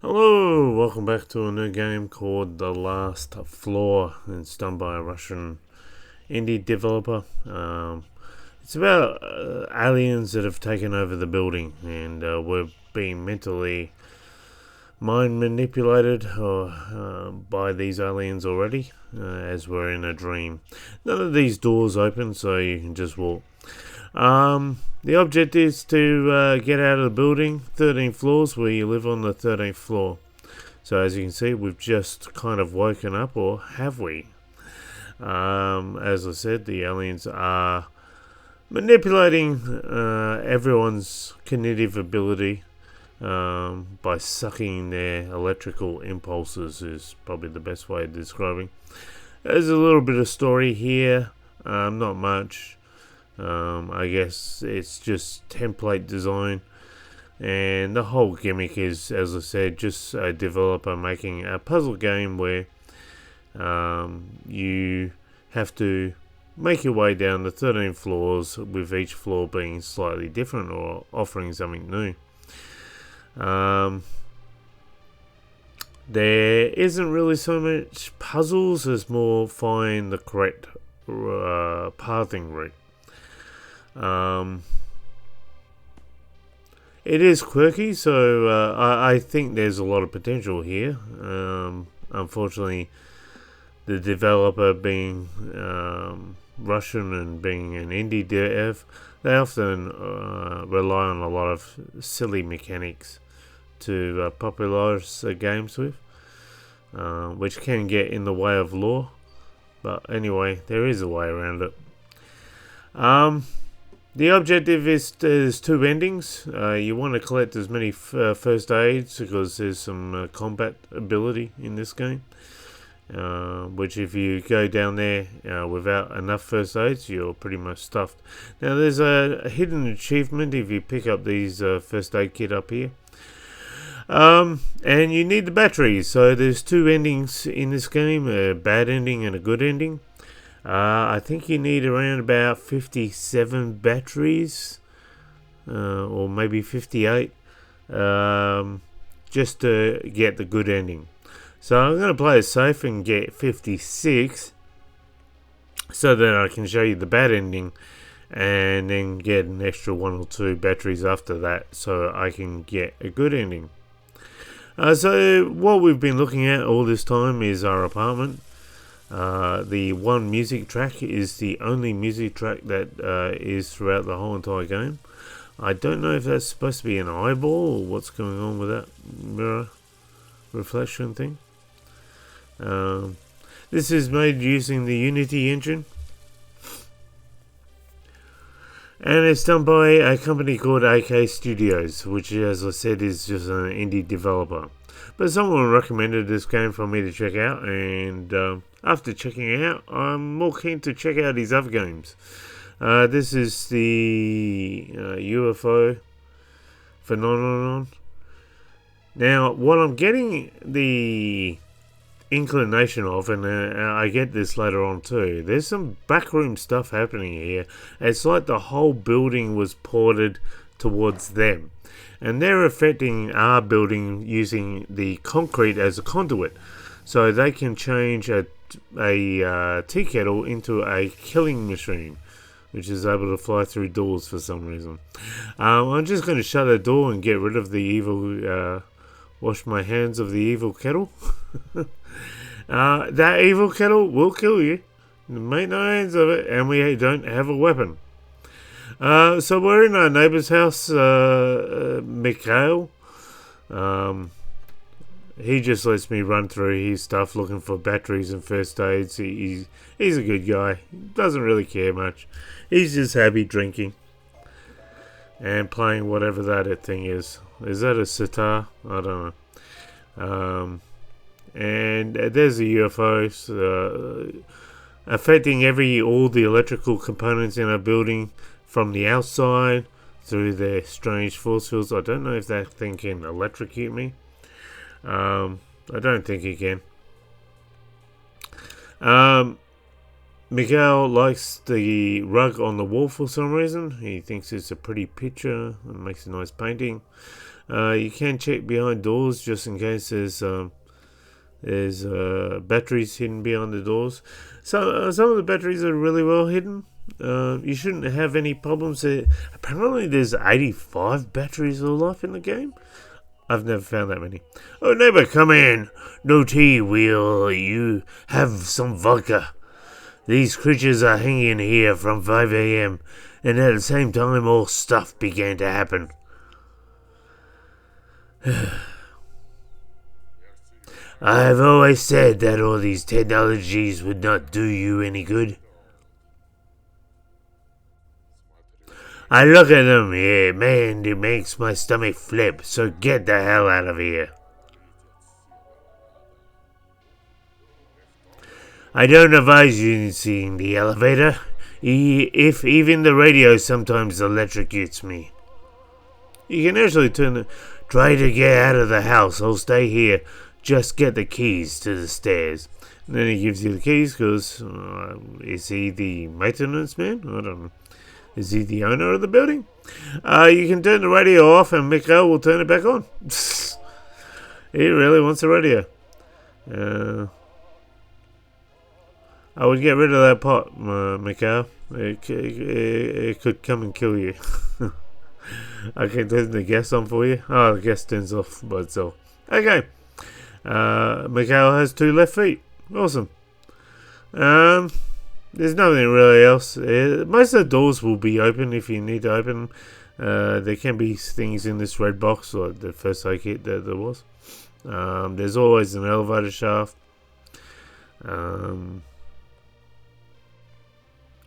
Hello, welcome back to a new game called The Last Floor. It's done by a Russian indie developer. It's about aliens that have taken over the building, and we're being mentally mind manipulated by these aliens already, as we're in a dream. None of these doors open, so you can just walk. The object is to get out of the building, 13 floors, where you live on the 13th floor. So as you can see, we've just kind of woken up, or have we? As I said, the aliens are manipulating everyone's cognitive ability by sucking their electrical impulses is probably the best way of describing. There's a little bit of story here, not much. I guess it's just template design, and the whole gimmick is, as I said, just a developer making a puzzle game where you have to make your way down the 13 floors, with each floor being slightly different or offering something new. There isn't really so much puzzles as more find the correct pathing route. It is quirky, so I think there's a lot of potential here. Unfortunately, the developer being Russian and being an indie dev, they often rely on a lot of silly mechanics to popularize games with, which can get in the way of lore. But anyway, there is a way around it. The objective is there's two endings. You want to collect as many first aids, because there's some combat ability in this game. Which if you go down there without enough first aids, you're pretty much stuffed. Now there's a hidden achievement if you pick up these first aid kit up here. And you need the batteries. So there's two endings in this game, a bad ending and a good ending. I think you need around about 57 batteries, or maybe 58, just to get the good ending. So I'm going to play it safe and get 56, so that I can show you the bad ending, and then get an extra 1 or 2 batteries after that, so I can get a good ending. So what we've been looking at all this time is our apartment. The one music track is the only music track that is throughout the whole entire game. I don't know if that's supposed to be an eyeball or what's going on with that mirror reflection thing. This is made using the Unity engine, and it's done by a company called AK Studios, which, as I said, is just an indie developer. But someone recommended this game for me to check out, and after checking it out, I'm more keen to check out his other games. This is the UFO phenomenon. Now, what I'm getting the inclination of, and I get this later on too, there's some backroom stuff happening here. It's like the whole building was ported towards them, and they're affecting our building using the concrete as a conduit, so they can change a tea kettle into a killing machine, which is able to fly through doors for some reason. I'm just going to shut the door and get rid of the evil, wash my hands of the evil kettle. That evil kettle will kill you. Make no hands of it, and we don't have a weapon. So we're in our neighbour's house, Mikhail. He just lets me run through his stuff looking for batteries and first aids. He's a good guy. Doesn't really care much. He's just happy drinking and playing whatever that thing is. Is that a sitar? I don't know. And there's the UFOs affecting all the electrical components in our building from the outside through their strange force fields. I don't know if that thing can electrocute me. I don't think he can. Miguel likes the rug on the wall for some reason. He thinks it's a pretty picture and makes a nice painting. You can check behind doors just in case there's batteries hidden behind the doors. So some of the batteries are really well hidden. You shouldn't have any problems there. Apparently, there's 85 batteries of life in the game. I've never found that many. Oh, neighbor, come in. No tea, will you have some vodka? These creatures are hanging here from 5 a.m. and at the same time all stuff began to happen. I've always said that all these technologies would not do you any good. I look at them, yeah, man, it makes my stomach flip, so get the hell out of here. I don't advise using the elevator, if even the radio sometimes electrocutes me. You can actually try to get out of the house, I'll stay here, just get the keys to the stairs. And then he gives you the keys because, is he the maintenance man? I don't know. Is he the owner of the building? You can turn the radio off and Mikhail will turn it back on. He really wants a radio. I would get rid of that pot, Mikhail. It could come and kill you. I can turn the gas on for you. Oh, the gas turns off by itself. Okay. Mikhail has 2 left feet. Awesome. There's nothing really else. Most of the doors will be open if you need to open. There can be things in this red box, like the first aid kit that there was. There's always an elevator shaft. One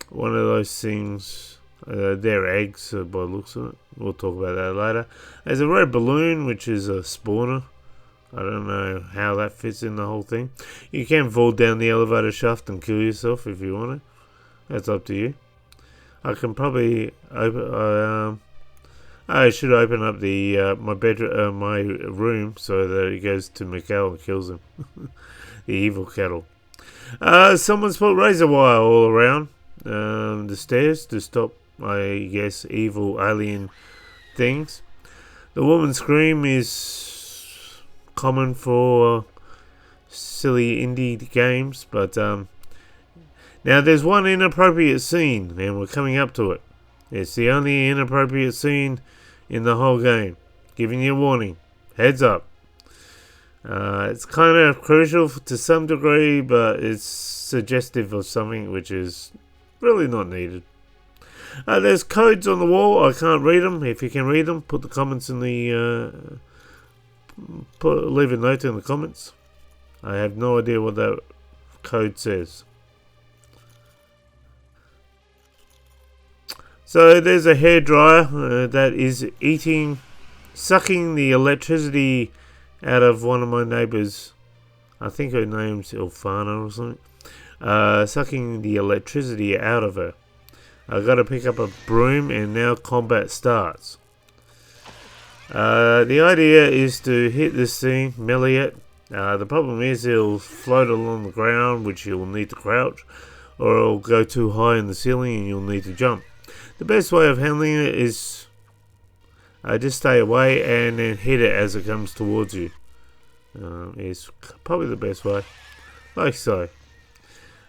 of those things, they're eggs by the looks of it. We'll talk about that later. There's a red balloon, which is a spawner. I don't know how that fits in the whole thing. You can fall down the elevator shaft and kill yourself if you want to. That's up to you. I can probably open. I should open up the my bedroom, my room, so that it goes to Mikhail and kills him. The evil cattle. Someone's put razor wire all around the stairs to stop, I guess, evil alien things. The woman's scream is common for silly indie games, but now there's one inappropriate scene, and we're coming up to it. It's the only inappropriate scene in the whole game. Giving you a warning. Heads up. It's kind of crucial to some degree, but it's suggestive of something which is really not needed. There's codes on the wall. I can't read them. If you can read them, put the comments in the... leave a note in the comments. I have no idea what that code says. So there's a hairdryer that is sucking the electricity out of one of my neighbours. I think her name's Ilfana or something. Sucking the electricity out of her. I got to pick up a broom and now combat starts. The idea is to hit this thing, melee it. The problem is it'll float along the ground, which you'll need to crouch, or it'll go too high in the ceiling and you'll need to jump. The best way of handling it is just stay away and then hit it as it comes towards you. It's probably the best way, like so.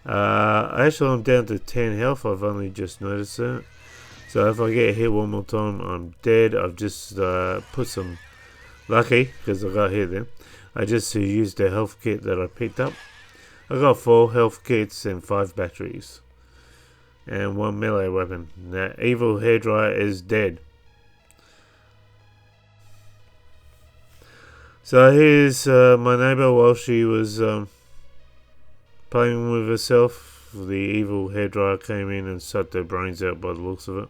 Actually, I'm down to 10 health. I've only just noticed that. So if I get hit one more time, I'm dead. I've just put some... Lucky, because I got hit then. I just used the health kit that I picked up. I got 4 health kits and 5 batteries. And 1 melee weapon. That evil hairdryer is dead. So here's my neighbour while she was playing with herself. The evil hairdryer came in and sucked her brains out by the looks of it.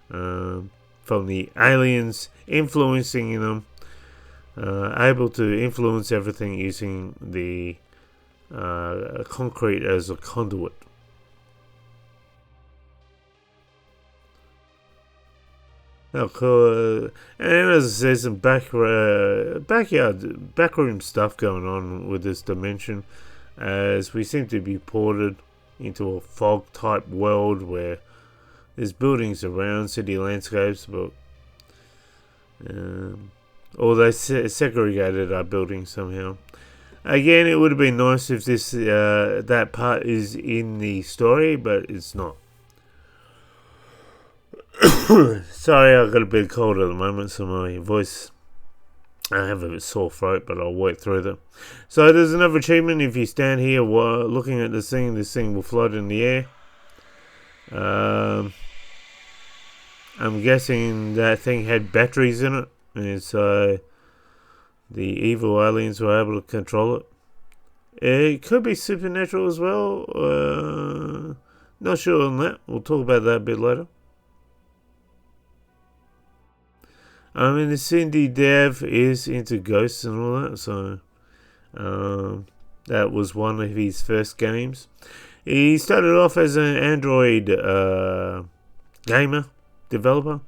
From the aliens influencing them. Able to influence everything using the concrete as a conduit. Now, cool. And as I said, some backroom stuff going on with this dimension, as we seem to be ported into a fog type world where there's buildings around, city landscapes, but or they segregated our building somehow. Again, it would have been nice if this that part is in the story, but it's not. Sorry, I've got a bit cold at the moment, so my voice, I have a bit sore throat, but I'll work through them. So there's another achievement. If you stand here while looking at this thing will float in the air. I'm guessing that thing had batteries in it, and so the evil aliens were able to control it. It could be supernatural as well. Not sure on that. We'll talk about that a bit later. I mean, the Cindy Dev is into ghosts and all that, so that was one of his first games. He started off as an Android gamer developer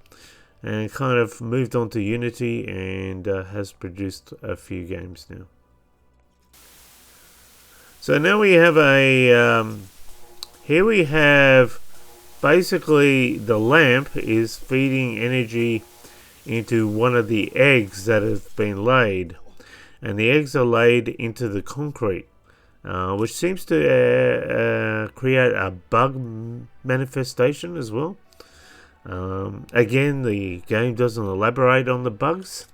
and kind of moved on to Unity and has produced a few games now. So now we have here we have basically the lamp is feeding energy into one of the eggs that have been laid, and the eggs are laid into the concrete, which seems to create a bug manifestation as well. Again, the game doesn't elaborate on the bugs.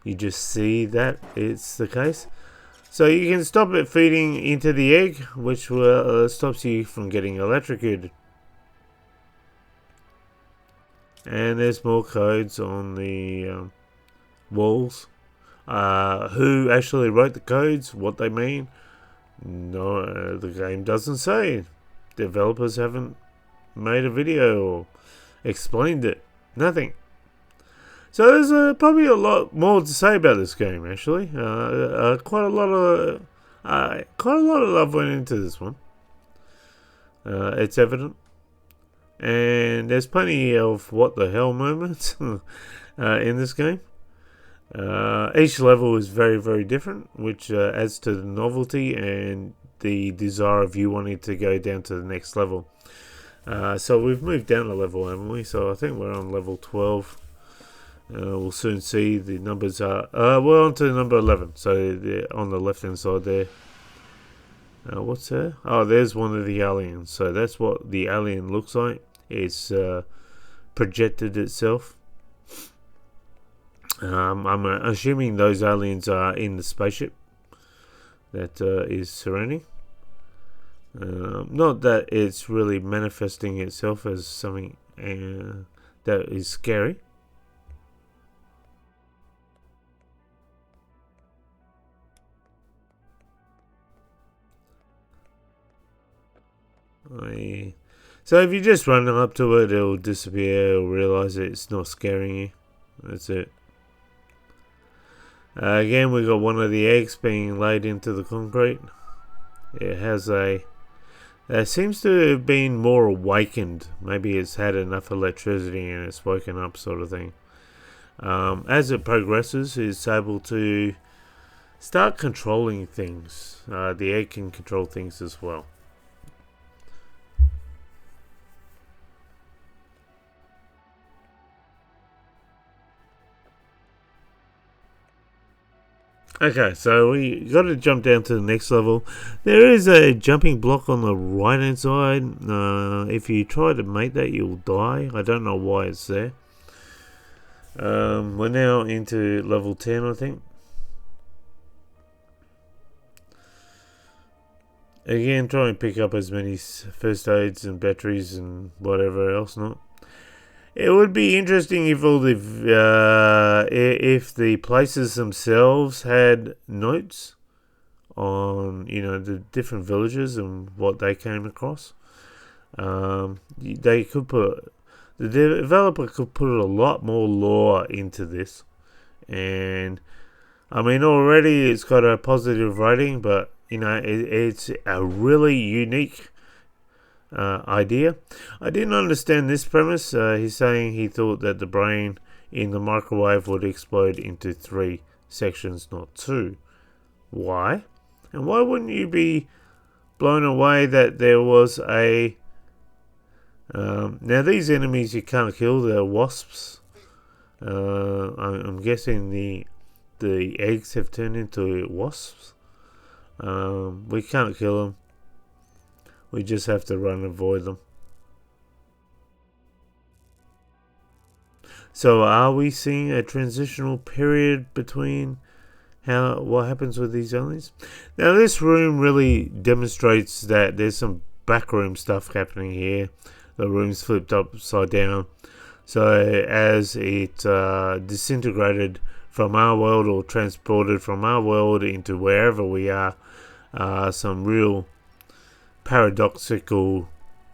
You just see that it's the case. So you can stop it feeding into the egg, which stops you from getting electrocuted. And there's more codes on the walls. Who actually wrote the codes, what they mean? No, the game doesn't say. Developers haven't made a video or explained it. Nothing. So there's probably a lot more to say about this game. Actually, quite a lot of love went into this one. It's evident. And there's plenty of what the hell moments in this game. Each level is very, very different, which adds to the novelty and the desire of you wanting to go down to the next level. So we've moved down a level, haven't we? So I think we're on level 12. We'll soon see the numbers are... we're on to number 11. So on the left-hand side there. What's there? Oh, there's one of the aliens. So that's what the alien looks like. It's projected itself. I'm assuming those aliens are in the spaceship that is surrounding. Not that it's really manifesting itself as something that is scary. So if you just run up to it, it'll disappear. It'll realise it's not scaring you. That's it. Again, we got one of the eggs being laid into the concrete. It has it seems to have been more awakened. Maybe it's had enough electricity and it's woken up, sort of thing. As it progresses, it's able to start controlling things. The egg can control things as well. Okay, so we got to jump down to the next level. There is a jumping block on the right hand side. If you try to make that, you'll die. I don't know why it's there. We're now into level 10, I think. Again, try and pick up as many first aids and batteries and whatever else not. It would be interesting if all if the places themselves had notes on the different villages and what they came across. They could put the developer could put a lot more lore into this, and I mean already it's got a positive rating, but it's a really unique idea. I didn't understand this premise. He's saying he thought that the brain in the microwave would explode into 3 sections, not 2. Why? And why wouldn't you be blown away that there was a... now these enemies you can't kill, they're wasps. I'm guessing the eggs have turned into wasps. We can't kill them. We just have to run and avoid them. So are we seeing a transitional period between what happens with these aliens? Now this room really demonstrates that there's some backroom stuff happening here. The room's flipped upside down. So as it disintegrated from our world or transported from our world into wherever we are, some real paradoxical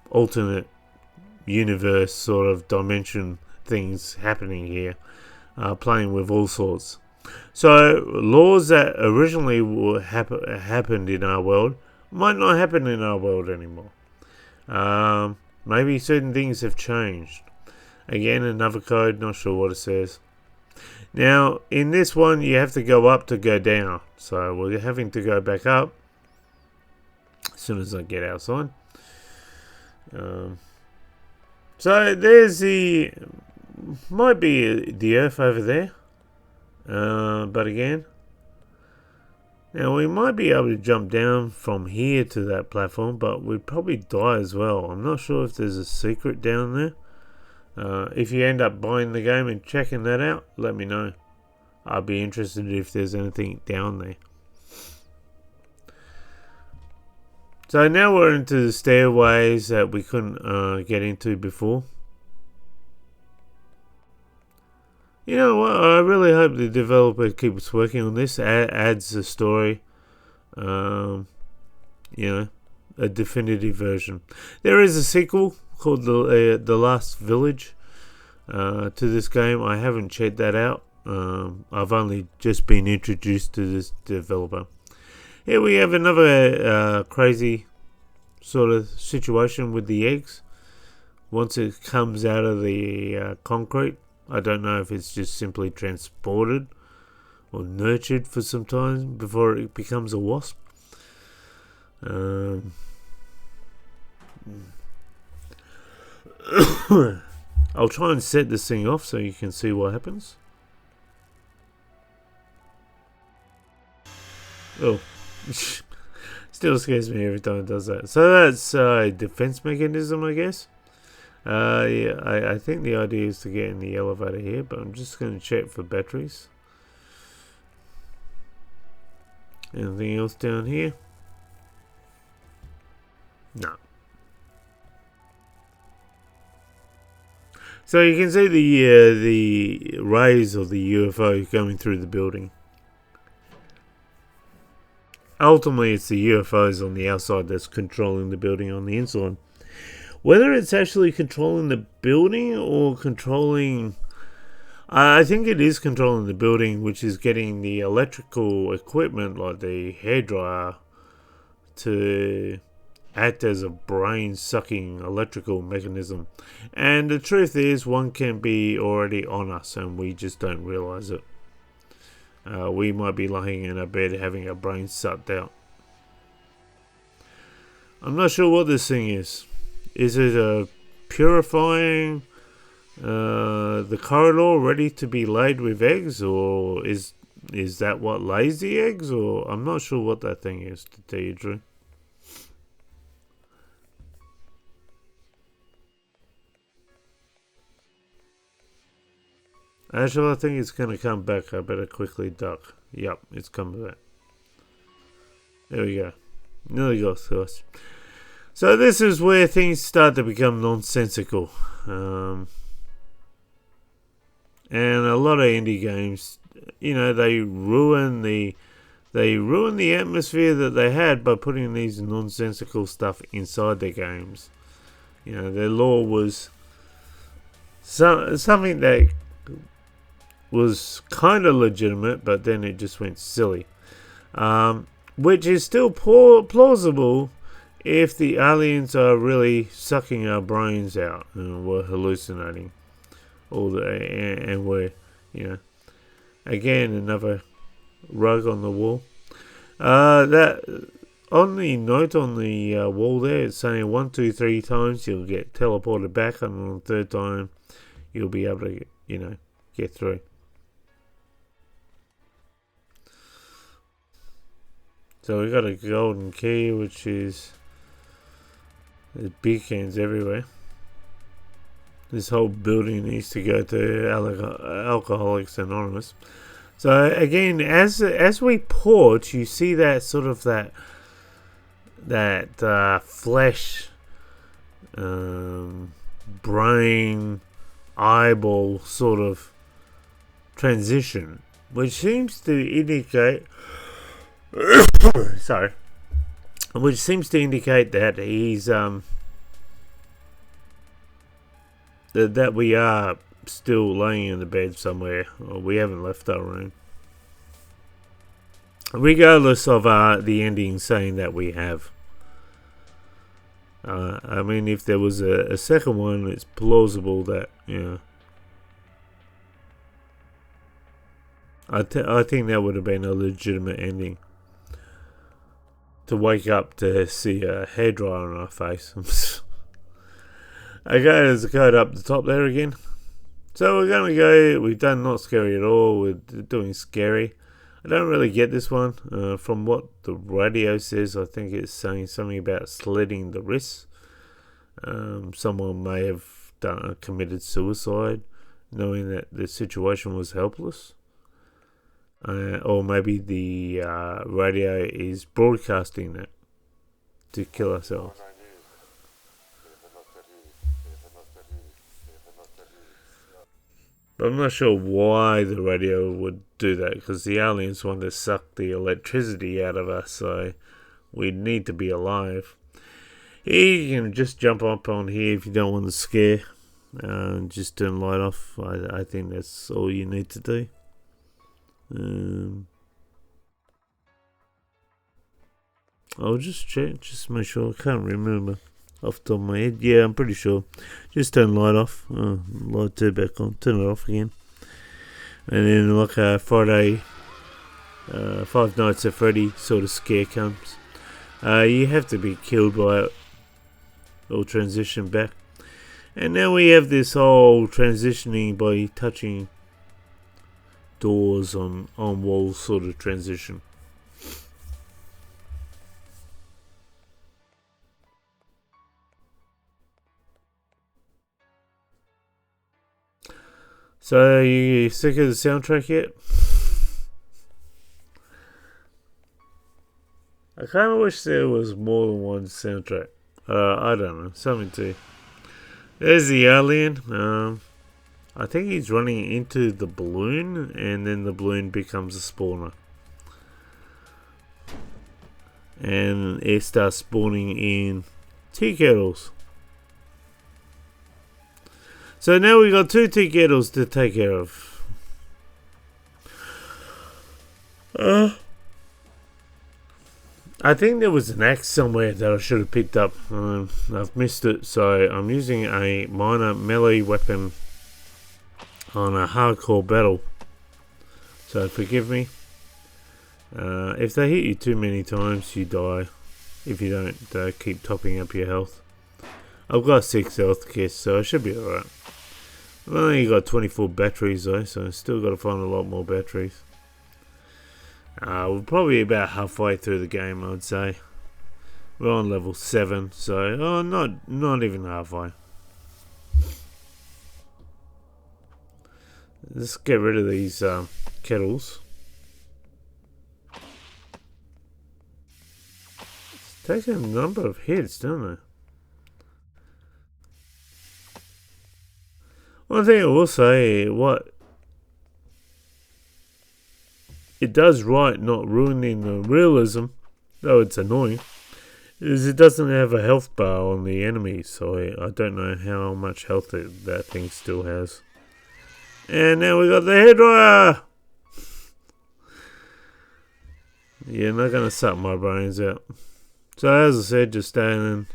alternate universe sort of dimension things happening here, playing with all sorts. So laws that originally happened in our world might not happen in our world anymore. Maybe certain things have changed. Again, another code, not sure what it says. Now, in this one, you have to go up to go down. So we're having to go back up as soon as I get outside. So there's might be the Earth over there. But again, now we might be able to jump down from here to that platform, but we'd probably die as well. I'm not sure if there's a secret down there. If you end up buying the game and checking that out, let me know. I'd be interested if there's anything down there. So now we're into the stairways that we couldn't get into before. You know what? I really hope the developer keeps working on this. Adds a story. A definitive version. There is a sequel called The Last Village to this game. I haven't checked that out. I've only just been introduced to this developer. Here we have another crazy sort of situation with the eggs. Once it comes out of the concrete, I don't know if it's just simply transported or nurtured for some time before it becomes a wasp. I'll try and set this thing off so you can see what happens. Oh, still scares me every time it does that. So that's a defense mechanism, I guess. Yeah, I think the idea is to get in the elevator here, but I'm just going to check for batteries. Anything else down here? No. So you can see the rays of the UFO going through the building. Ultimately, it's the UFOs on the outside that's controlling the building on the inside. Whether it's actually controlling the building or controlling... I think it is controlling the building, which is getting the electrical equipment like the hairdryer to act as a brain-sucking electrical mechanism. And the truth is, one can be already on us and we just don't realize it. We might be lying in a bed having our brain sucked out. I'm not sure what this thing is. Is it purifying the corridor ready to be laid with eggs, or is that what lays the eggs? Or I'm not sure what that thing is, to tell you the truth. Actually, I think it's going to come back. I better quickly duck. Yep, it's coming back. There we go. Nearly got to us. So this is where things start to become nonsensical. And a lot of indie games, they ruin the atmosphere that they had by putting these nonsensical stuff inside their games. Their lore was something that was kind of legitimate, but then it just went silly. Which is still plausible if the aliens are really sucking our brains out and we're hallucinating. And we're, again, another rug on the wall. That on the note on the wall there, it's saying 1, 2, 3 times you'll get teleported back, and on the third time you'll be able to, get through. So we got a golden key, which is there's beacons everywhere. This whole building needs to go to Alcoholics Anonymous. So again, as we port, you see that sort of that flesh, brain, eyeball sort of transition, which seems to indicate. Sorry. Which seems to indicate that he's that we are still laying in the bed somewhere, or we haven't left our room. Regardless of the ending saying that we have. I mean, if there was a second one, it's plausible that, I think that would have been a legitimate ending. To wake up to see a hairdryer on our face. Okay, there's a code up the top there again. So we're going to go, we've done not scary at all, we're doing scary. I don't really get this one. From what the radio says, I think it's saying something about slitting the wrists. Someone may have committed suicide, knowing that the situation was helpless. Or maybe the radio is broadcasting that to kill ourselves. But I'm not sure why the radio would do that, because the aliens want to suck the electricity out of us, so we need to be alive. You can just jump up on here if you don't want to scare. Just turn the light off. I think that's all you need to do. I'll just check, just make sure. I can't remember off the top of my head. Yeah, I'm pretty sure. Just turn the light off. Light 2 back on. Turn it off again. And then like a Friday, Five Nights at Freddy sort of scare comes. You have to be killed by it or transition back. And now we have this whole transitioning by touching doors on walls sort of transition. So, you sick of the soundtrack yet? I kind of wish there was more than one soundtrack. I don't know, something to. There's the alien. I think he's running into the balloon, and then the balloon becomes a spawner. And it starts spawning in tea kettles. So now we've got 2 tea kettles to take care of. I think there was an axe somewhere that I should have picked up. I've missed it, so I'm using a minor melee weapon on a hardcore battle. So forgive me. If they hit you too many times, you die. If you don't keep topping up your health. I've got 6 health kits, so I should be alright. I've only got 24 batteries though, so I've still got to find a lot more batteries. We're probably about halfway through the game, I would say. We're on level 7, so not even halfway. Let's get rid of these kettles. It's taking a number of hits, don't they? One thing I will say, what it does right, not ruining the realism, though it's annoying, is it doesn't have a health bar on the enemies, so I don't know how much health that thing still has. And now we got the hairdryer! Yeah, not gonna suck my brains out. So as I said, just stand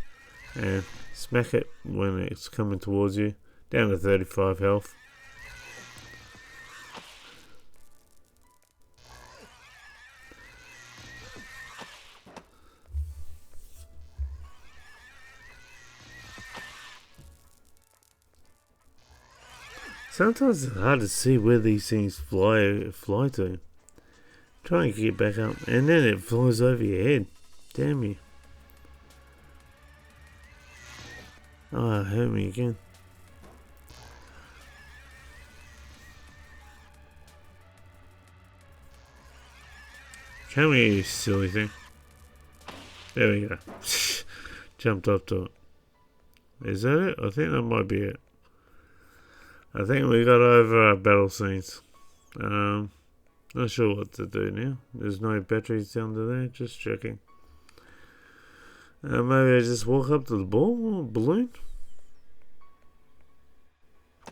and smack it when it's coming towards you. Down to 35 health. Sometimes it's hard to see where these things fly to. Try and get back up, and then it flies over your head. Damn you. Oh, it hurt me again. Come here, you silly thing. There we go. Jumped up to it. Is that it? I think that might be it. I think we got over our battle scenes. Not sure what to do now. There's no batteries down to there. Just checking. Maybe I just walk up to the balloon?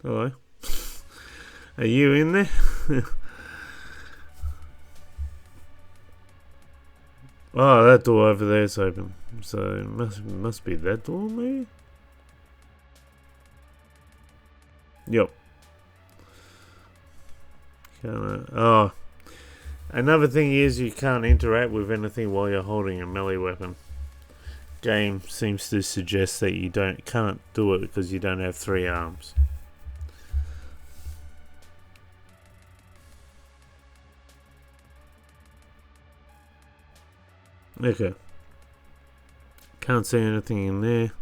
Hello. Are you in there? Oh, that door over there is open. So it must be that door, maybe? Yep. Oh. Another thing is you can't interact with anything while you're holding a melee weapon. Game seems to suggest that you can't do it because you don't have 3 arms. Okay. Can't see anything in there.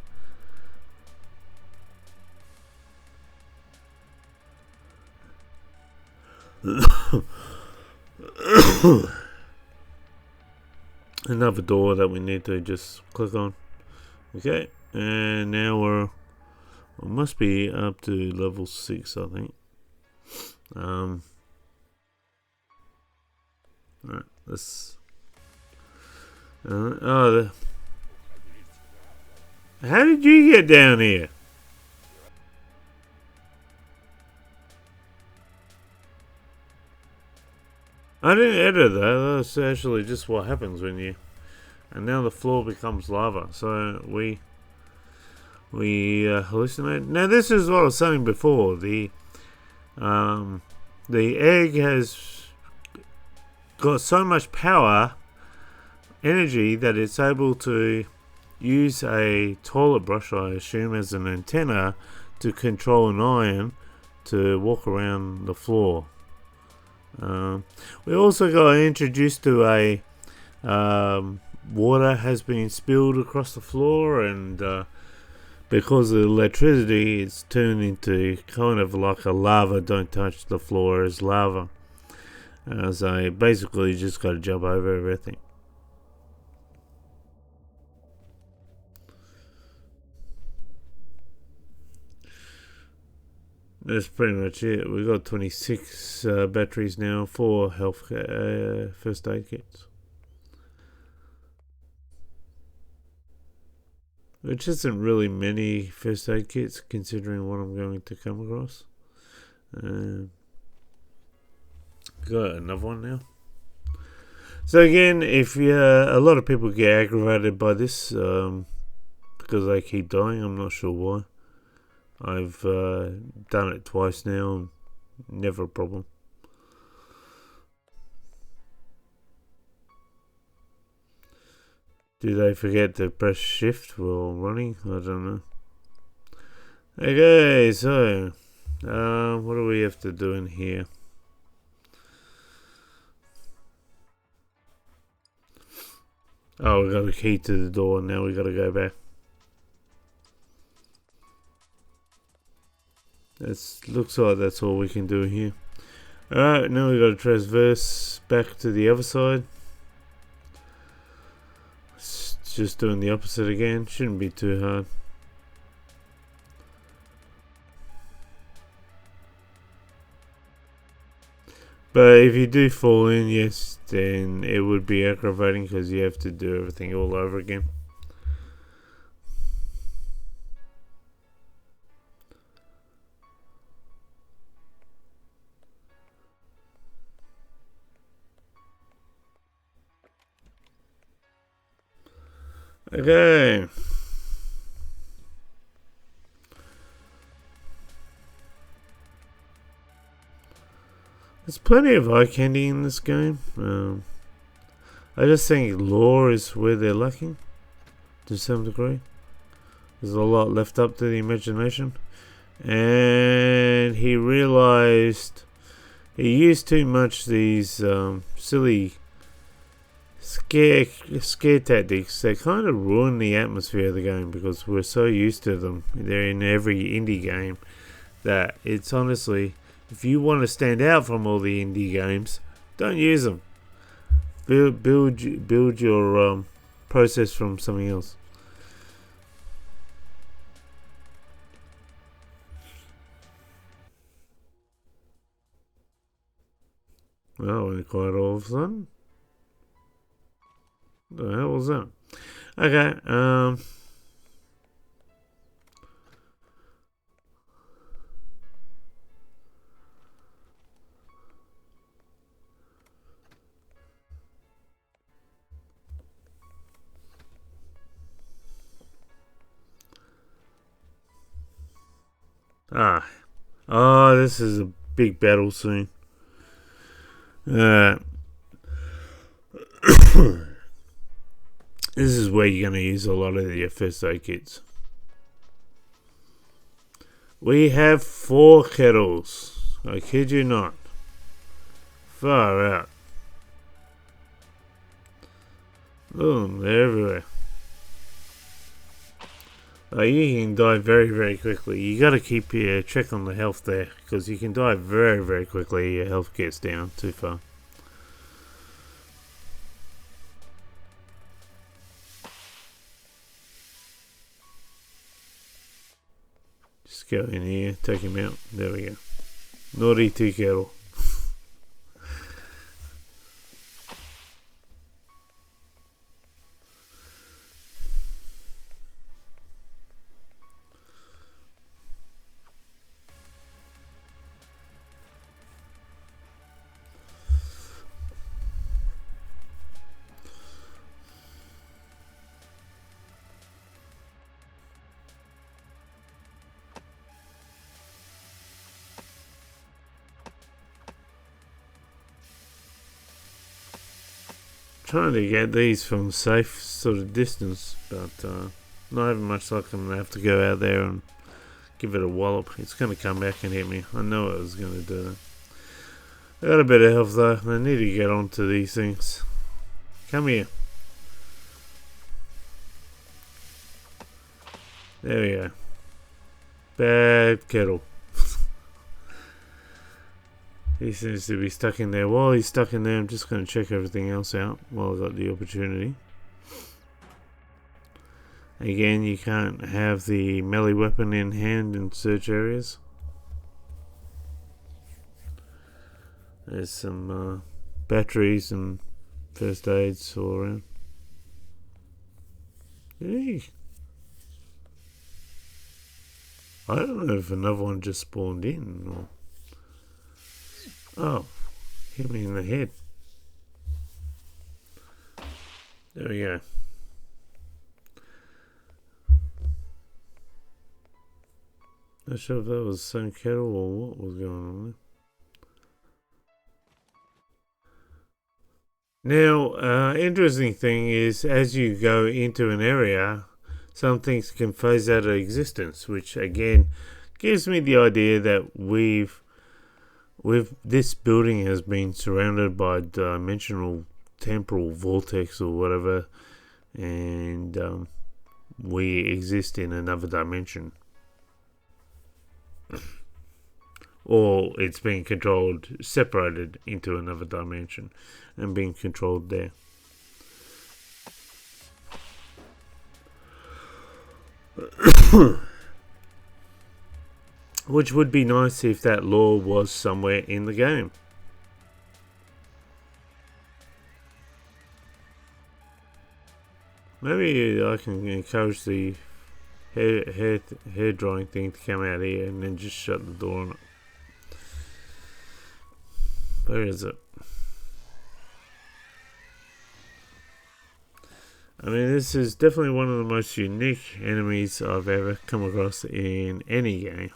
Another door that we need to just click on. Okay, and now we must be up to level 6, I think. Alright, let's. How did you get down here? I didn't edit that. That's actually just what happens when you. And now the floor becomes lava. So we hallucinate. Now this is what I was saying before. The egg has got so much power, energy, that it's able to use a toilet brush, I assume, as an antenna to control an iron to walk around the floor. We also got introduced to a water has been spilled across the floor, and because of the electricity, it's turned into kind of like a lava. Don't touch the floor as lava. So basically, you just got to jump over everything. That's pretty much it. We've got 26 batteries now, 4 health first aid kits. Which isn't really many first aid kits considering what I'm going to come across. Got another one now. So again, if a lot of people get aggravated by this because they keep dying, I'm not sure why. I've done it twice now, never a problem. Do they forget to press shift while running? I don't know. Okay, so what do we have to do in here? Oh, we got a key to the door. Now we got to go back. Looks like that's all we can do here. Alright, now we got to traverse back to the other side. It's just doing the opposite again. Shouldn't be too hard. But if you do fall in, yes, then it would be aggravating because you have to do everything all over again. Okay. There's plenty of eye candy in this game. I just think lore is where they're lacking to some degree. There's a lot left up to the imagination. and he realized he used too much these silly scare tactics that kind of ruin the atmosphere of the game because we're so used to them. They're in every indie game that it's honestly, if you want to stand out from all the indie games, don't use them. Build your process from something else. Well, went quiet all of a sudden. The hell was that? Okay, oh, this is a big battle soon. This is where you're going to use a lot of your first aid kits. We have 4 kettles. I kid you not. Far out. Oh, they're everywhere. You can die very, very quickly. You got to keep your check on the health there, because you can die very, very quickly. Your health gets down too far. Just go in here, take him out. There we go. Naughty tea kettle. Trying to get these from safe sort of distance, but not having much luck. I'm gonna have to go out there and give it a wallop. It's gonna come back and hit me. I know it was gonna do that. I got a bit of health though. I need to get onto these things. Come here. There we go. Bad kettle. He seems to be stuck in there. While he's stuck in there, I'm just going to check everything else out while I've got the opportunity. Again, you can't have the melee weapon in hand in search areas. There's some batteries and first aids all around. Hey. I don't know if another one just spawned in or... Oh, hit me in the head. There we go. Not sure if that was the same kettle or what was going on there. Now, interesting thing is, as you go into an area, some things can phase out of existence, which again gives me the idea that this building has been surrounded by dimensional temporal vortex or whatever, and we exist in another dimension. Or it's being controlled, separated into another dimension and being controlled there. Which would be nice if that lore was somewhere in the game. Maybe I can encourage the hair drying thing to come out here and then just shut the door on it. Where is it? I mean, this is definitely one of the most unique enemies I've ever come across in any game.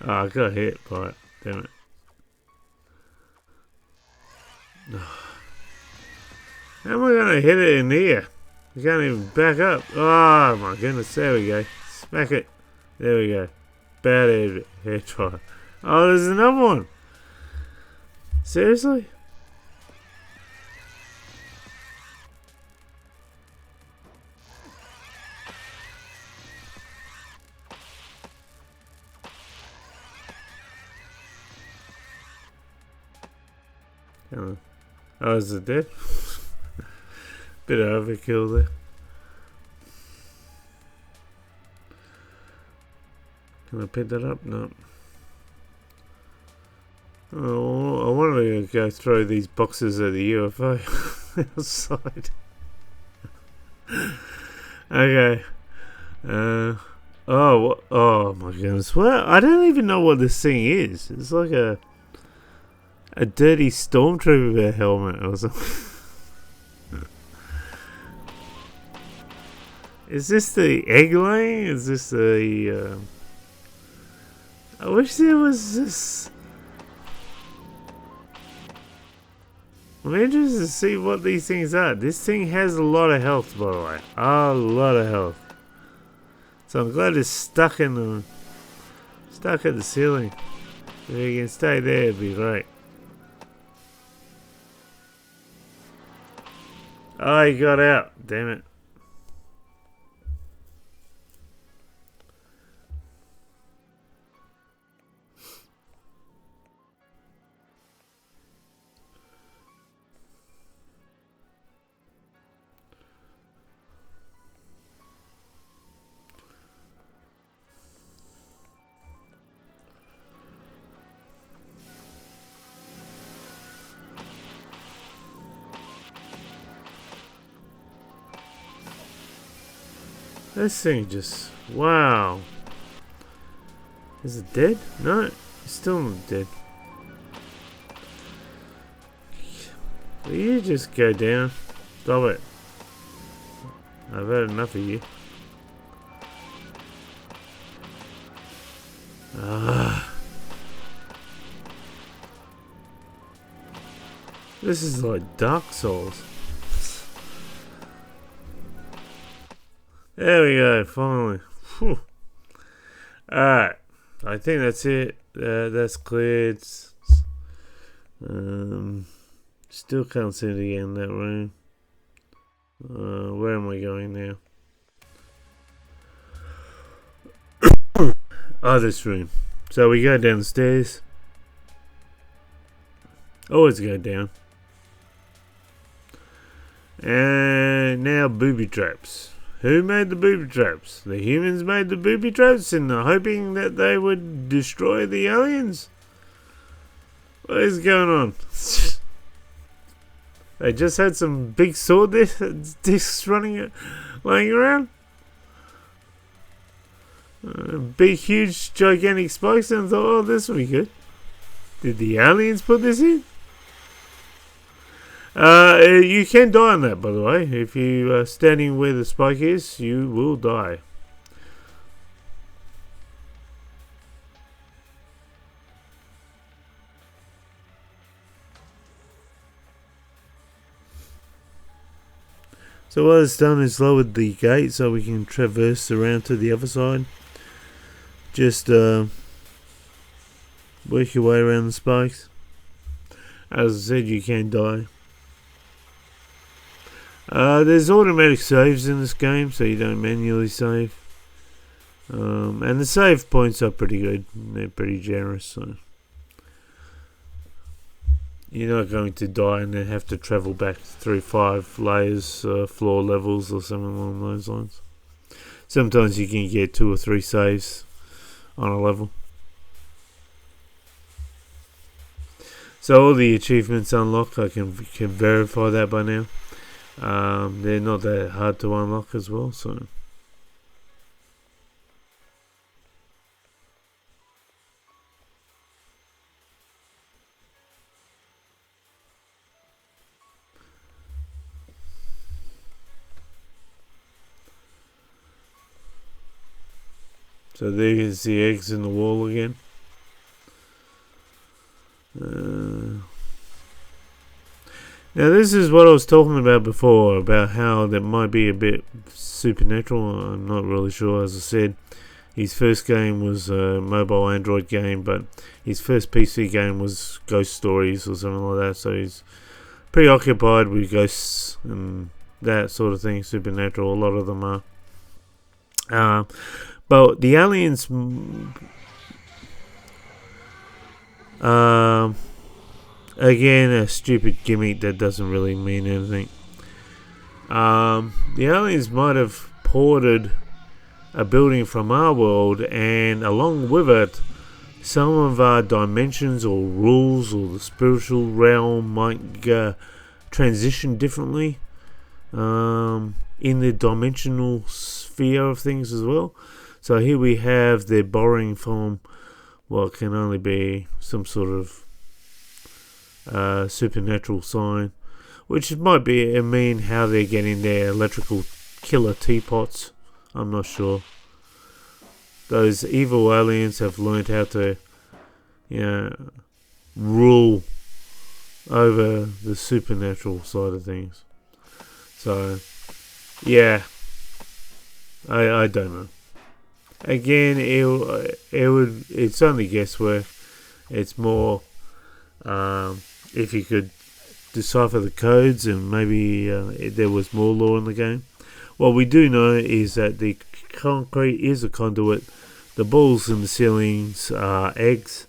Oh, I got hit by it. Damn it. How am I going to hit it in here? You can't even back up. Oh my goodness, there we go. Smack it. There we go. Bad hair dryer. Oh, there's another one. Seriously? Oh, is it dead? Bit of overkill there. Can I pick that up? No. Oh, I want to go throw these boxes at the UFO outside. Okay. Oh my goodness. Well, I don't even know what this thing is. It's like a dirty stormtrooper helmet or something. Is this the egg laying? Is this the I wish there was this. I'm interested to see what these things are. This thing has a lot of health, by the way. A lot of health. So I'm glad it's stuck at the ceiling. If you can stay there, it'd be great. Oh, he got out. Damn it. This thing just... Wow. Is it dead? No, it's still not dead. Will you just go down? Stop it. I've had enough of you. This is like Dark Souls. There we go, finally. Alright, I think that's it. That's cleared. Still can't seem to get in that room. Where am I going now? Oh, this room. So we go downstairs. Always go down. And now booby traps. Who made the booby traps? The humans made the booby traps and they're hoping that they would destroy the aliens? What is going on? They just had some big sword discs laying around? Big, huge, gigantic spikes and thought, oh, this will be good. Did the aliens put this in? You can die on that, by the way. If you are standing where the spike is, you will die. So what it's done is lowered the gate so we can traverse around to the other side. Just work your way around the spikes. As I said, you can die. There's automatic saves in this game, so you don't manually save. And the save points are pretty good. They're pretty generous, so you're not going to die and then have to travel back through 5 layers, floor levels or something along those lines. Sometimes you can get 2 or 3 saves on a level. So all the achievements unlock, I can verify that by now. They're not that hard to unlock as well, so there's the eggs in the wall again. Now this is what I was talking about before, about how that might be a bit supernatural. I'm not really sure, as I said. His first game was a mobile Android game, but his first PC game was Ghost Stories or something like that. So he's preoccupied with ghosts and that sort of thing, supernatural. A lot of them are. But the aliens, again, a stupid gimmick that doesn't really mean anything. The aliens might have ported a building from our world, and along with it, some of our dimensions or rules or the spiritual realm might transition differently in the dimensional sphere of things as well. So here we have they're borrowing from what can only be some sort of supernatural sign, which might be mean how they're getting their electrical killer teapots. I'm not sure. Those evil aliens have learned how to, rule over the supernatural side of things. So, yeah, I don't know. Again, it's only guesswork. It's more if you could decipher the codes and maybe there was more lore in the game. What we do know is that the concrete is a conduit. The balls in the ceilings are eggs,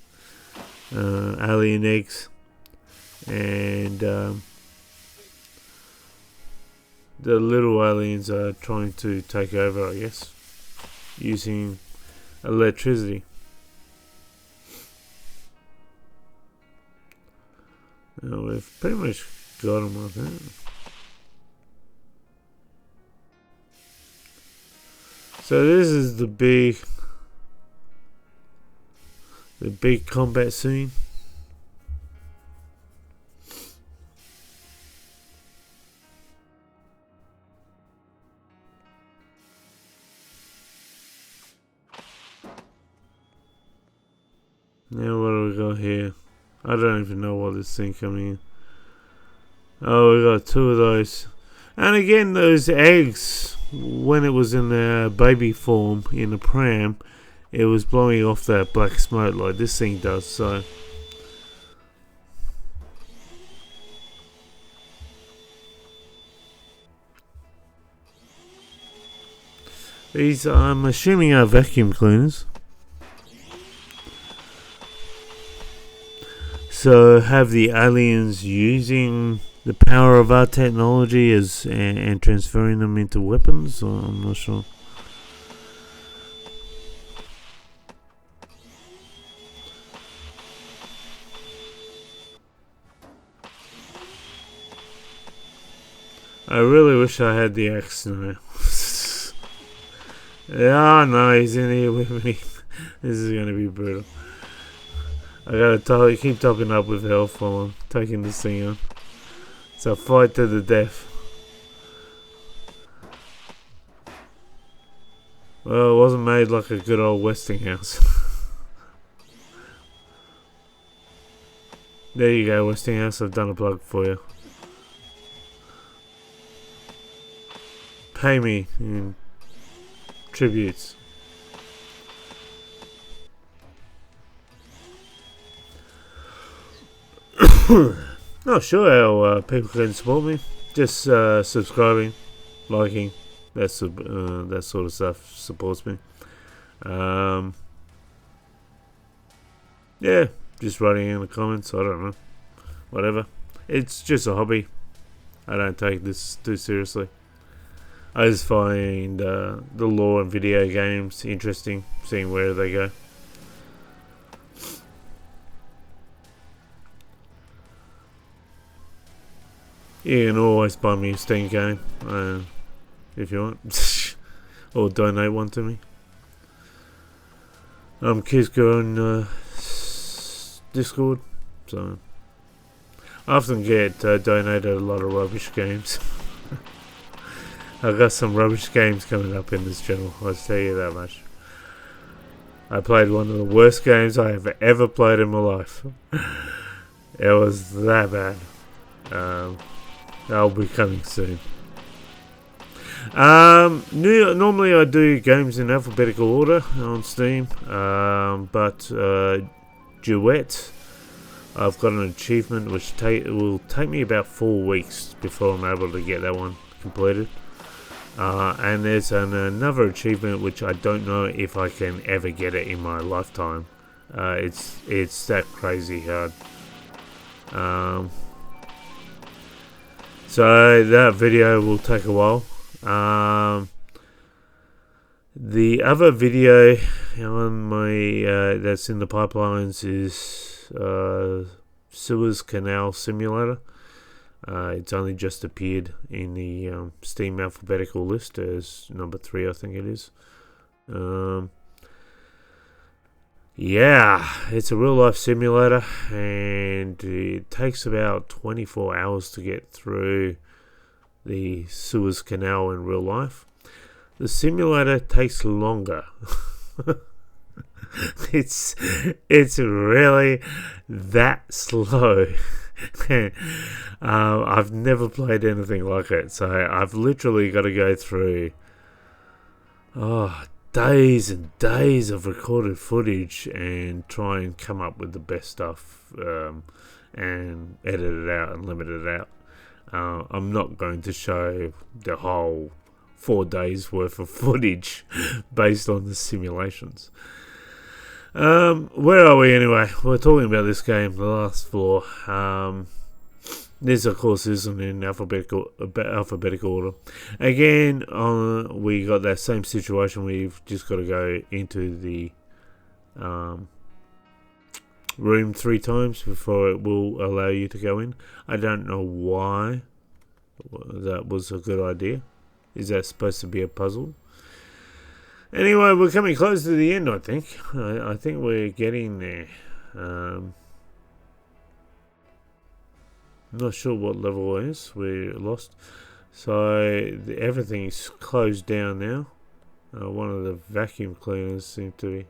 alien eggs, and the little aliens are trying to take over, I guess, using electricity. Now we've pretty much got them, I think. So this is the big combat scene. Now what do we got here? I don't even know what this thing coming in. Oh, we got two of those. And again, those eggs, when it was in their baby form in a pram, it was blowing off that black smoke like this thing does. So these, I'm assuming, are vacuum cleaners. So have the aliens using the power of our technology and transferring them into weapons? Or I'm not sure. I really wish I had the axe now. Yeah, no, he's in here with me. This is gonna be brutal. I gotta keep topping up with health while I'm taking this thing on. It's a fight to the death. Well, it wasn't made like a good old Westinghouse. There you go, Westinghouse. I've done a plug for you. Pay me in tributes. Not sure how people can support me. Just subscribing, liking, that sort of stuff supports me. Yeah, just writing in the comments. I don't know, whatever. It's just a hobby. I don't take this too seriously. I just find the lore in video games interesting, seeing where they go. You can always buy me a Steam game if you want, or donate one to me. Kizko on Discord, so I often get donated a lot of rubbish games. I've got some rubbish games coming up in this channel, I'll tell you that much. I played one of the worst games I have ever played in my life. It was that bad. That'll be coming soon. Normally I do games in alphabetical order on Steam, but Duet, I've got an achievement which will take me about 4 weeks before I'm able to get that one completed. And there's another achievement which I don't know if I can ever get it in my lifetime. It's that crazy hard. So that video will take a while. The other video on my that's in the pipelines is Suez Canal Simulator. It's only just appeared in the Steam alphabetical list as number 3, I think it is. Yeah, it's a real life simulator, and it takes about 24 hours to get through the Suez Canal in real life. The simulator takes longer. It's really that slow. I've never played anything like it, so I've literally got to go through days and days of recorded footage and try and come up with the best stuff, and edit it out and limit it out. I'm not going to show the whole 4 days worth of footage based on the simulations. Where are we anyway? We're talking about this game, The Last Floor. This, of course, isn't in alphabetical order. Again, we got that same situation. We've just got to go into the room 3 times before it will allow you to go in. I don't know why that was a good idea. Is that supposed to be a puzzle? Anyway, we're coming close to the end, I think. I think we're getting there. Not sure what level it is. We're lost. So everything's closed down now. One of the vacuum cleaners seems to be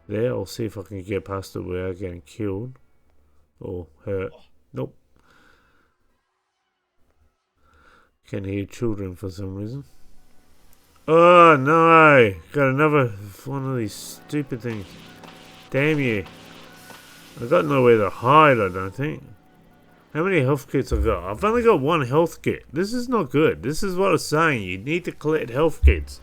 there. I'll see if I can get past it without getting killed or hurt. Nope. Can hear children for some reason. Oh no! Got another one of these stupid things. Damn you. I've got nowhere to hide, I don't think. How many health kits I've got? I've only got 1 health kit. This is not good. This is what I was saying. You need to collect health kits,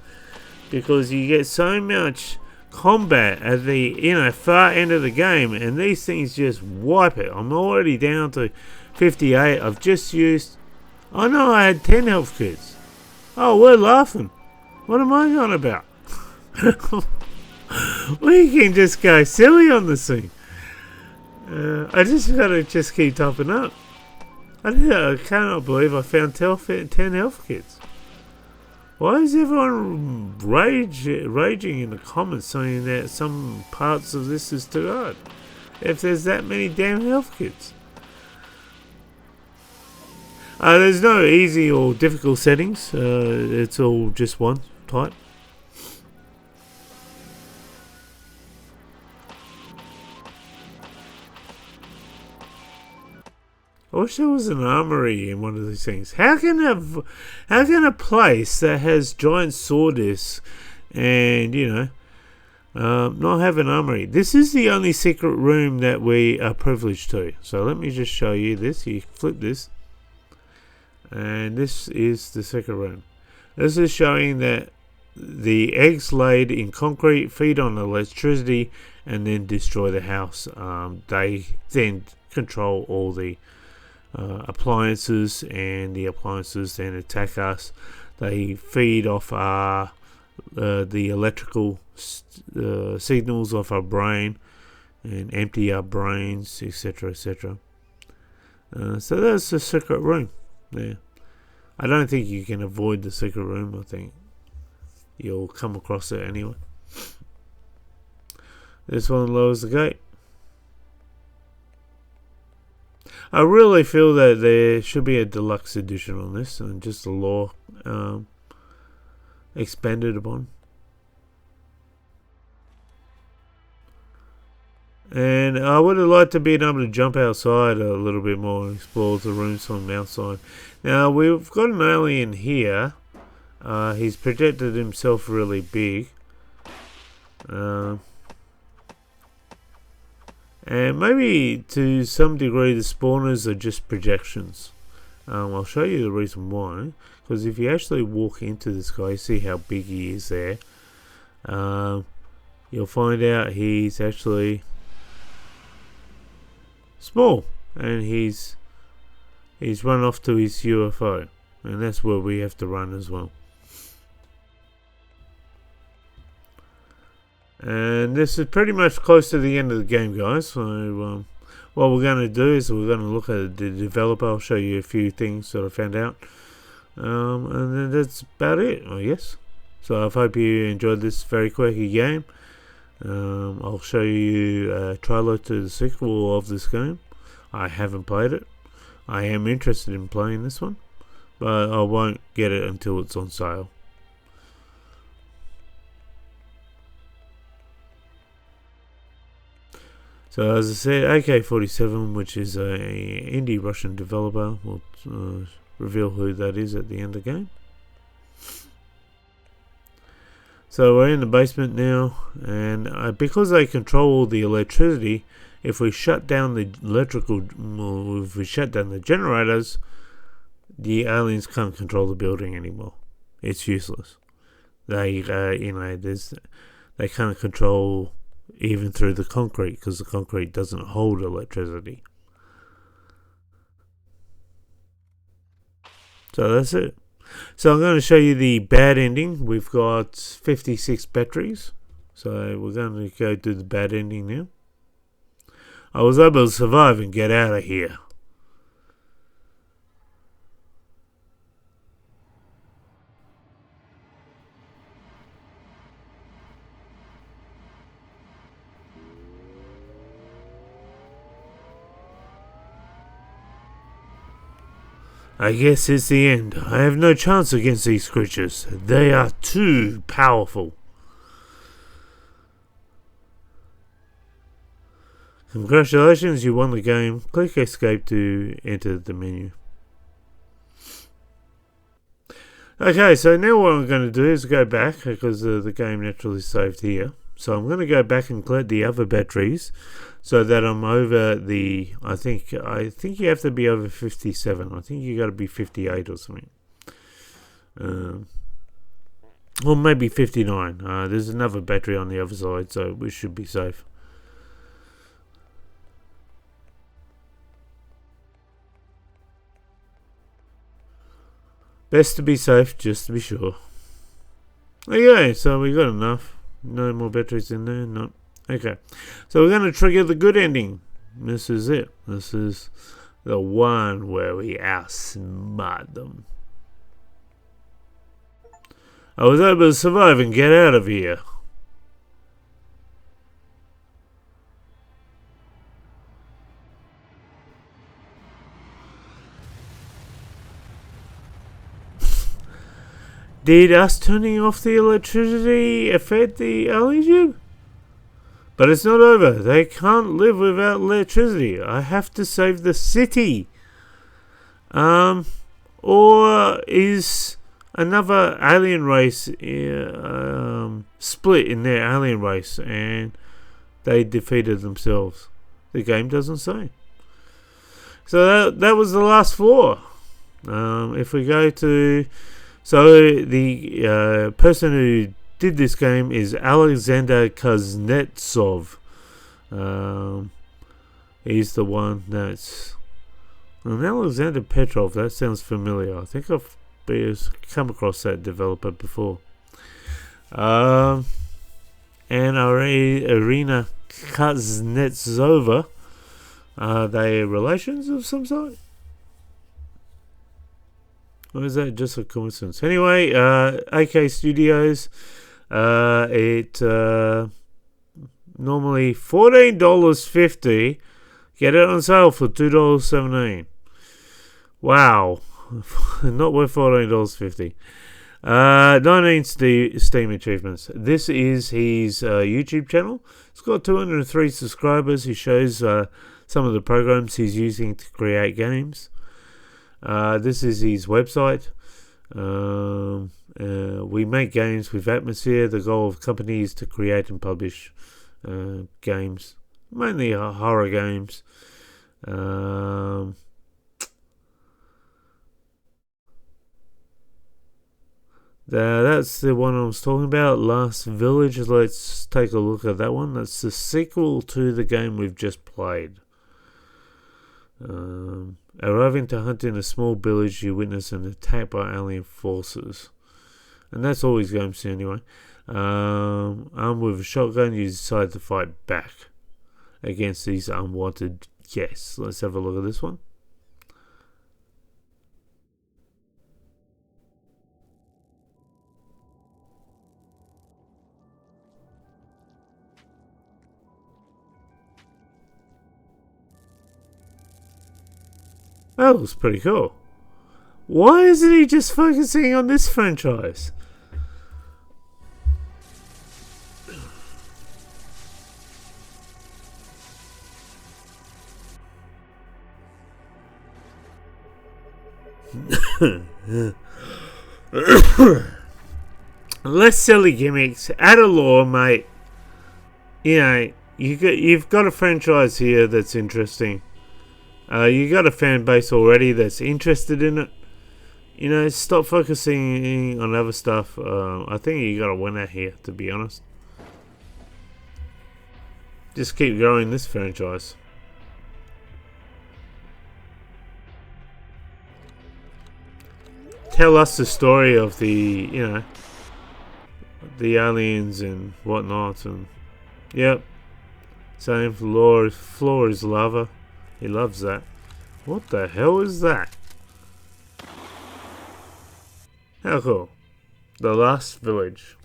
because you get so much combat at the far end of the game, and these things just wipe it. I'm already down to 58. I've just used... Oh no, I had 10 health kits. Oh, we're laughing. What am I on about? We can just go silly on this thing. I just gotta keep topping up. I cannot believe I found 10 health kits. Why is everyone raging in the comments saying that some parts of this is too hard? If there's that many damn health kits. There's no easy or difficult settings. It's all just one type. I wish there was an armory in one of these things. How can a place that has giant sawdust and not have an armory? This is the only secret room that we are privileged to. So let me just show you this. You flip this, and this is the secret room. This is showing that the eggs laid in concrete feed on electricity and then destroy the house. They then control all the appliances, and the appliances then attack us. They feed off the electrical signals of our brain and empty our brains, etc., etc. So that's the secret room there. I don't think you can avoid the secret room. I think you'll come across it anyway. This one lowers the gate. I really feel that there should be a deluxe edition on this, and just the lore expanded upon. And I would have liked to be able to jump outside a little bit more and explore the rooms from outside. Now, we've got an alien here. He's projected himself really big. And maybe to some degree the spawners are just projections. I'll show you the reason why. Because if you actually walk into this guy, see how big he is there. You'll find out he's actually small, and he's run off to his UFO, and that's where we have to run as well. And this is pretty much close to the end of the game, guys. So what we're going to do is we're going to look at the developer. I'll show you a few things that I found out, and then that's about it, I guess. So I hope you enjoyed this very quirky game. I'll show you a trailer to the sequel of this game. I haven't played it. I am interested in playing this one, but I won't get it until it's on sale. So as I said, AK-47, which is a indie Russian developer, we'll reveal who that is at the end of the game. So we're in the basement now, and because they control all the electricity, if we shut down the if we shut down the generators, the aliens can't control the building anymore. It's useless. They they can't control even through the concrete, because the concrete doesn't hold electricity. So that's it. So I'm going to show you the bad ending. We've got 56 batteries. So we're going to go do the bad ending now. I was able to survive and get out of here. I guess it's the end. I have no chance against these creatures. They are too powerful. Congratulations, you won the game. Click escape to enter the menu. Okay, so now what I'm going to do is go back, because the game naturally saved here. So I'm going to go back and collect the other batteries, so that I'm over the, I think you have to be over 57. I think you got to be 58 or something. Or maybe 59. There's another battery on the other side, so we should be safe. Best to be safe, just to be sure. Okay, so we got enough. No more batteries in there, no. Okay, so we're going to trigger the good ending. This is it. This is the one where we outsmart them. I was able to survive and get out of here. Did us turning off the electricity affect the aliens? But it's not over. They can't live without electricity. I have to save the city. Or is another alien race split in their alien race and they defeated themselves? The game doesn't say. So that was the last floor. If we go to... So the person who did this game is Alexander Kuznetsov. He's the one that's... Alexander Petrov, that sounds familiar. I think I've come across that developer before. And Irina Kuznetsova. Are they relations of some sort? Or is that just a coincidence? Anyway, AK Studios, it normally $14.50. Get it on sale for $2.17. Wow. Not worth $14.50. 19 Steam achievements. This is his YouTube channel. It's got 203 subscribers. He shows some of the programs he's using to create games. This is his website. We make games with atmosphere. The goal of company is to create and publish games, mainly horror games. That's the one I was talking about, Last Village. Let's take a look at that one. That's the sequel to the game we've just played. Arriving to hunt in a small village, you witness an attack by alien forces. And that's all his games anyway. Armed with a shotgun, you decide to fight back against these unwanted guests. Let's have a look at this one. That looks pretty cool. Why isn't he just focusing on this franchise? Less silly gimmicks. Add a lore, mate. You know, you've got a franchise here that's interesting. You got a fan base already that's interested in it. You know, stop focusing on other stuff. I think you got a winner here, to be honest. Just keep growing this franchise. Tell us the story of the aliens and whatnot. And yep, same floor is lava. He loves that. What the hell is that? How cool. The Last Village.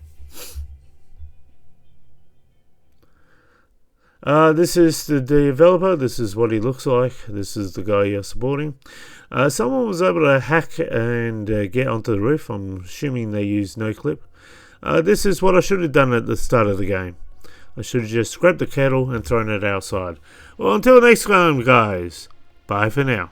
This is the developer. This is what he looks like. This is the guy you're supporting. Someone was able to hack and get onto the roof. I'm assuming they used NoClip. This is what I should have done at the start of the game. I should have just grabbed the kettle and thrown it outside. Well, until next time, guys. Bye for now.